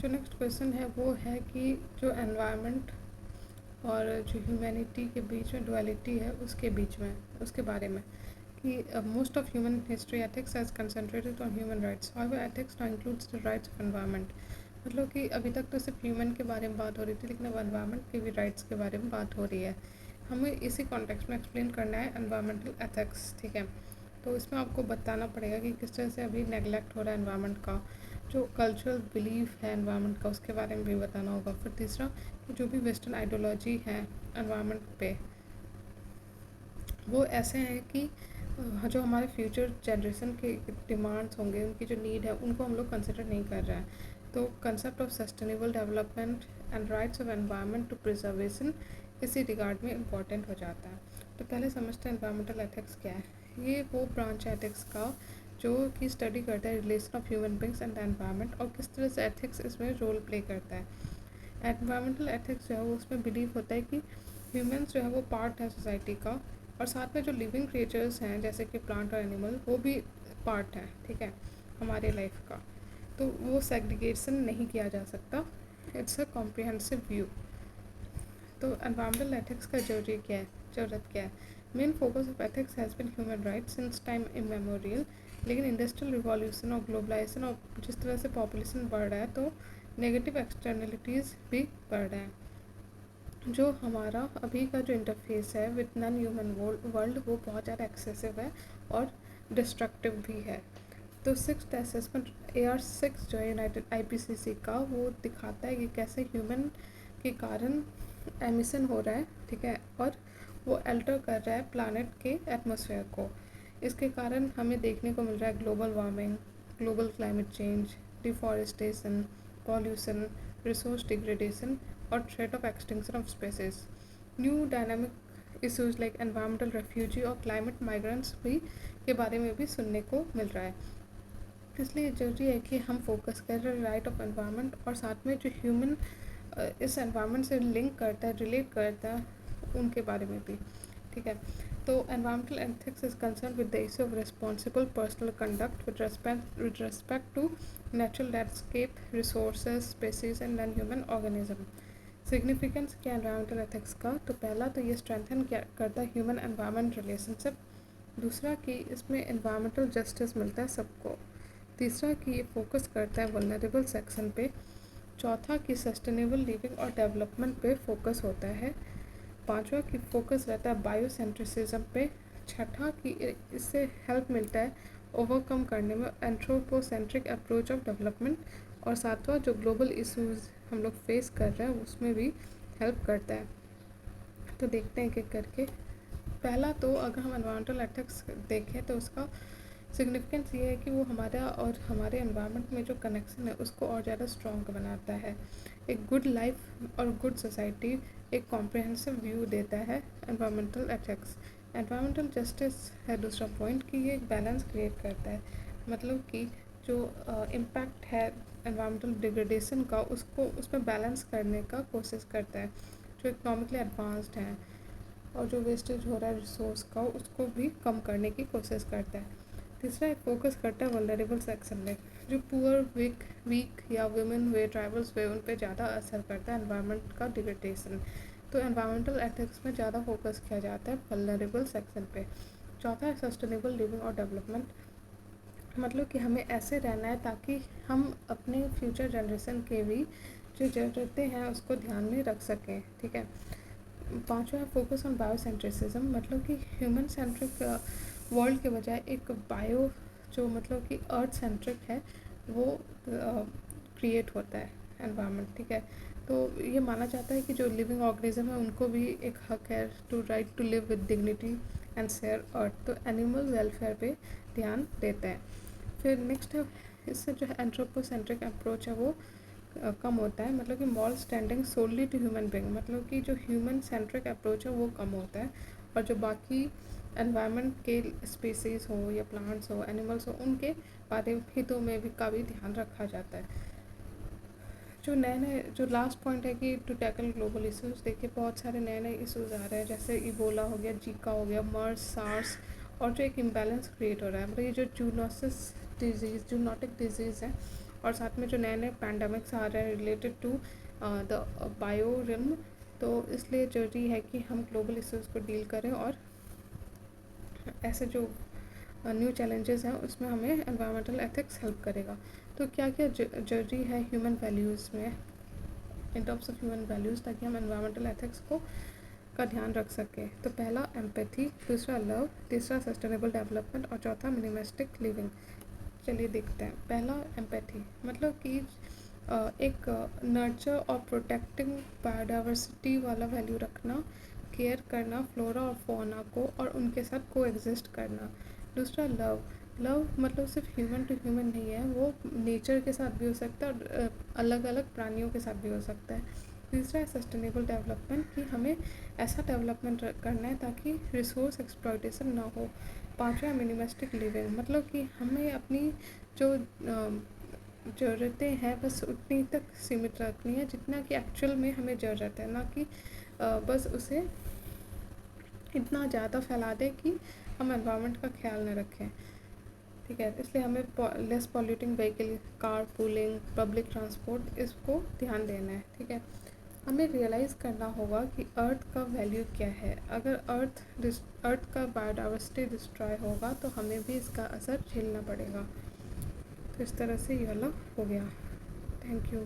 जो next question है वो है कि जो एनवायरनमेंट और जो ह्यूमैनिटी के बीच में डुअलिटी है उसके बीच में उसके बारे में कि most of human history ethics has concentrated on human rights however ethics now includes the rights of environment. मतलब कि अभी तक तो सिर्फ ह्यूमन के बारे में बात हो रही थी, लेकिन अब एनवायरनमेंट के भी राइट्स के बारे में बात हो रही है। हमें इसी कॉन्टेक्स्ट में एक्सप्लेन करना है एनवायरमेंटल एथिक्स, ठीक है। तो इसमें आपको बताना पड़ेगा कि किस तरह से अभी नेगलेक्ट हो रहा है एनवायरनमेंट का, जो कल्चरल बिलीफ है एनवायरनमेंट का उसके बारे में भी बताना होगा। फिर तीसरा, जो भी वेस्टर्न आइडियोलॉजी है एनवायरनमेंट पे वो ऐसे हैं कि जो हमारे फ्यूचर जनरेशन के डिमांड्स होंगे, उनकी जो नीड है उनको हम लोग कंसिडर नहीं कर रहे हैं। तो concept of sustainable development and rights of environment to preservation इसी रिगार्ड में इम्पॉर्टेंट हो जाता है। तो पहले समझते हैं एनवायरमेंटल एथिक्स क्या है। ये वो ब्रांच है एथिक्स का जो कि स्टडी करता है relation of human beings and environment और किस तरह से एथिक्स इसमें रोल प्ले करता है। एनवायरमेंटल एथिक्स जो है वो उसमें बिलीव होता है कि ह्यूमन्स जो है वो पार्ट है सोसाइटी का, और साथ में जो लिविंग क्रिएचर्स हैं जैसे कि प्लांट और एनिमल वो भी पार्ट है, ठीक है, हमारे लाइफ का। तो वो सेग्रीगेशन नहीं किया जा सकता, इट्स अ कॉम्प्रिहेंसिव व्यू। तो एनवायरमेंटल एथिक्स का ज़रूरत क्या है। Main focus of ethics has been human rights since time immemorial, लेकिन इंडस्ट्रियल रिवॉल्यूशन और ग्लोबलाइजेशन और जिस तरह से पॉपुलेशन बढ़ रहा है तो नेगेटिव एक्सटर्नलिटीज़ भी बढ़ रहे हैं। जो हमारा अभी का जो इंटरफेस है विद नॉन ह्यूमन वर्ल्ड वो बहुत ज़्यादा एक्सेसिव है और डिस्ट्रक्टिव भी है। तो सिक्स्थ असेसमेंट AR6 जो है यूनाइटेड IPCC का, वो दिखाता है कि कैसे ह्यूमन के कारण एमिशन हो रहा है, ठीक है, और वो अल्टर कर रहा है प्लानट के एटमॉस्फेयर को। इसके कारण हमें देखने को मिल रहा है global warming, global climate change, deforestation, pollution, resource degradation और threat of extinction of species. New dynamic issues like environmental refugee और क्लाइमेट माइग्रेंट्स भी के बारे में भी सुनने को मिल रहा है। इसलिए ज़रूरी है कि हम फोकस कर रहे हैं राइट ऑफ एनवायरनमेंट और साथ में जो ह्यूमन इस एनवायरनमेंट से लिंक करता है, रिलेट करता है, उनके बारे में भी, ठीक है। तो environmental ethics is concern with the issue of responsible personal conduct with respect to natural landscape, resources, species and non human organism. Significance क्या एनवायरमेंटल एथिक्स का, तो पहला तो ये स्ट्रेंथन करता है ह्यूमन एनवायरनमेंट रिलेशनशिप। दूसरा कि इसमें एनवायरमेंटल जस्टिस मिलता है सबको। तीसरा कि ये फोकस करता है वल्नरेबल सेक्शन पे। चौथा कि सस्टेनेबल लिविंग और डेवलपमेंट पे फोकस होता है। पांचवा कि फोकस रहता है बायोसेंट्रिसिज्म पे। छठा कि इससे हेल्प मिलता है ओवरकम करने में एंथ्रोपोसेंट्रिक अप्रोच ऑफ डेवलपमेंट। और सातवां जो ग्लोबल इशूज़ हम लोग फेस कर रहे हैं उसमें भी हेल्प करता है। तो देखते हैं एक करके। पहला तो अगर हम एनवायरमेंटल एथिक्स देखें तो उसका सिग्निफिकेंस ये है कि वो हमारा और हमारे एनवायरनमेंट में जो कनेक्शन है उसको और ज़्यादा स्ट्रॉन्ग बनाता है। एक गुड लाइफ और गुड सोसाइटी एक कॉम्प्रिहेंसिव व्यू देता है एनवायरमेंटल एथिक्स। एनवायरमेंटल जस्टिस है दूसरा पॉइंट कि ये एक बैलेंस क्रिएट करता है, मतलब कि जो इम्पैक्ट है एनवायरमेंटल डिग्रेडेशन का उसको उसमें बैलेंस करने का कोशिश करता है। जो इकोनॉमिकली एडवांस्ड हैं और जो वेस्टेज हो रहा है रिसोर्स का उसको भी कम करने की कोशिश करता है। तीसरा एक फोकस करता है वल्नरेबल सेक्शन में, जो पुअर, वीक या वुमेन वे, ट्राइबल्स वे, उन पे ज़्यादा असर करता है एनवायरनमेंट का डिग्रेडेशन। तो एनवायरमेंटल एथिक्स में ज़्यादा फोकस किया जाता है वल्नरेबल सेक्शन पे। चौथा है सस्टेनेबल लिविंग और डेवलपमेंट, मतलब कि हमें ऐसे रहना है ताकि हम अपने फ्यूचर जनरेशन के भी जो ज़रूरतें हैं उसको ध्यान में रख सकें, ठीक है। पांचवा है फोकस ऑन बायोसेंट्रिसिज्म, मतलब कि ह्यूमन सेंट्रिक वर्ल्ड के बजाय एक बायो जो मतलब कि अर्थ सेंट्रिक है वो क्रिएट होता है एनवायरनमेंट, ठीक है। तो ये माना जाता है कि जो लिविंग ऑर्गेनिज्म है उनको भी एक हक है to right to live with dignity and share earth. तो एनिमल वेलफेयर पे ध्यान देते हैं। फिर नेक्स्ट है इससे जो है एंथ्रोपोसेंट्रिक अप्रोच है वो कम होता है, मतलब कि moral standing solely to human being, मतलब कि जो ह्यूमन सेंट्रिक अप्रोच है वो कम होता है और जो बाकी एनवायरनमेंट के स्पीसीज़ हो या प्लांट्स हो, एनिमल्स हो, उनके बारे हितों में भी का भी ध्यान रखा जाता है। जो नए नए जो लास्ट पॉइंट है कि टू टैकल ग्लोबल इशूज़, देखिए बहुत सारे नए नए इशूज़ आ रहे हैं जैसे इबोला हो गया, जीका हो गया, मर्स, सार्स, और जो एक इम्बैलेंस क्रिएट हो रहा है, मतलब ये जो जूनोसिस डिजीज़, जूनोटिक डिजीज़ है और साथ में जो नए नए पैंडमिक्स आ रहे हैं related to the bio rim, तो इसलिए ज़रूरी है कि हम ग्लोबल इश्यूज़ को डील करें और ऐसे जो न्यू चैलेंजेस हैं उसमें हमें एनवायरमेंटल एथिक्स हेल्प करेगा। तो क्या क्या जरूरी है ह्यूमन वैल्यूज़ में, in terms of human values, ताकि हम एनवायरमेंटल एथिक्स को का ध्यान रख सकें। तो पहला एम्पैथी, दूसरा लव, तीसरा सस्टेनेबल डेवलपमेंट और चौथा मिनिमलिस्टिक लिविंग। चलिए देखते हैं। पहला एम्पैथी मतलब कि एक नर्चर और प्रोटेक्टिंग बायोडाइवर्सिटी वाला वैल्यू रखना, केयर करना फ्लोरा और फौना को और उनके साथ को एग्जिस्ट करना। दूसरा लव, लव मतलब सिर्फ ह्यूमन टू ह्यूमन नहीं है, वो नेचर के साथ भी हो सकता है और अलग अलग प्राणियों के साथ भी हो सकता है। तीसरा है सस्टेनेबल डेवलपमेंट, कि हमें ऐसा डेवलपमेंट करना है ताकि रिसोर्स एक्सप्लॉयटेशन ना हो। पांचवा मिनिमलिस्टिक लिविंग, मतलब कि हमें अपनी जो ज़रूरतें हैं बस उतनी तक सीमित रखनी है जितना कि एक्चुअल में हमें ज़रूरत है, ना कि बस उसे इतना ज़्यादा फैला दें कि हम एनवायरनमेंट का ख्याल न रखें। ठीक है, इसलिए हमें less polluting vehicle, car pooling, public transport, इसको ध्यान देना है। ठीक है, हमें रियलाइज़ करना होगा कि अर्थ का वैल्यू क्या है। अगर अर्थ का बायोडाइवर्सिटी डिस्ट्रॉय होगा तो हमें भी इसका असर झेलना पड़ेगा। तो इस तरह से ये वाला हो गया। Thank you.